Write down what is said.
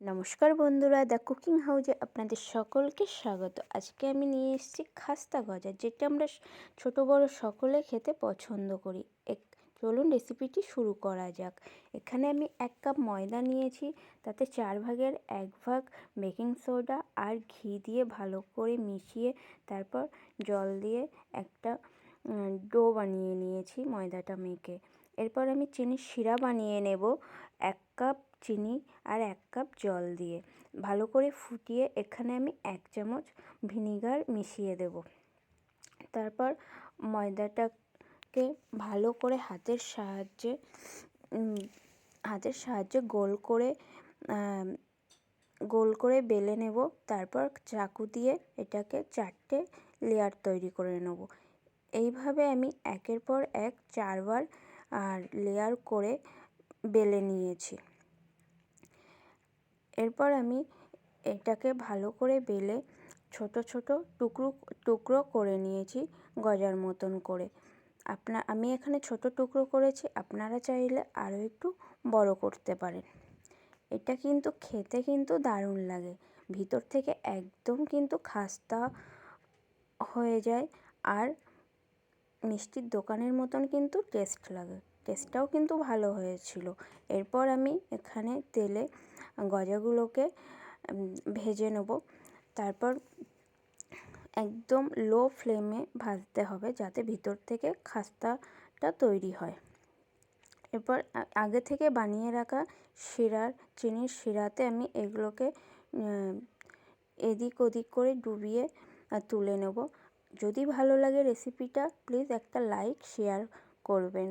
নমস্কার বন্ধুরা, the cooking হাউজে আপনাদের সকলকে স্বাগত। আজকে আমি নিয়ে এসেছি খাস্তা গজা, যেটা আমরা ছোট বড় সকলে খেতে পছন্দ করি। চলুন রেসিপিটি শুরু করা যাক। এখানে আমি 1 কাপ ময়দা নিয়েছি, তাতে 4 ভাগের 1 ভাগ বেকিং সোডা আর ঘি দিয়ে ভালো করে মিশিয়ে তারপর জল দিয়ে একটা ডো বানিয়ে নিয়েছি ময়দাটা মেখে। এরপর আমি চিনির শিরা বানিয়ে নেব 1 কাপ চিনি আর 1 কাপ জল দিয়ে ভালো করে ফুটিয়ে এখানে আমি 1 চামচ ভিনিগার মিশিয়ে দেব। তারপর ময়দাটাকে ভালো করে হাতের সাহায্যে গোল করে বেলে নেব। তারপর চাকু দিয়ে এটাকে 4টে লেয়ার তৈরি করে নেব। এইভাবে আমি একের পর এক 4 বার লেয়ার করে বেলে নিয়েছি। এরপর আমি এটাকে ভালো করে বেলে ছোট ছোট টুকরো করে নিয়েছি গজার মতন করে। আমি এখানে ছোট টুকরো করেছি, আপনারা চাইলে আরও একটু বড় করতে পারেন। এটা কিন্তু খেতে কিন্তু দারুণ লাগে, ভিতর থেকে একদম কিন্তু খাস্তা হয়ে যায় আর মিষ্টির দোকানের মতন কিন্তু টেস্ট লাগে। টেস্টটাও কিন্তু ভালো হয়েছিল। এরপর আমি এখানে তেলে গজাগুলোকে ভেজে নেব। তারপর একদম লো ফ্লেমে ভাজতে হবে, যাতে ভিতর থেকে খাস্তাটা তৈরি হয়। এরপর আগে থেকে বানিয়ে রাখা চিনির শিরাতে আমি এগুলোকে এদিক ওদিক করে ডুবিয়ে তুলে নেব। যদি ভালো লাগে রেসিপিটা, প্লিজ একটা লাইক শেয়ার করবেন।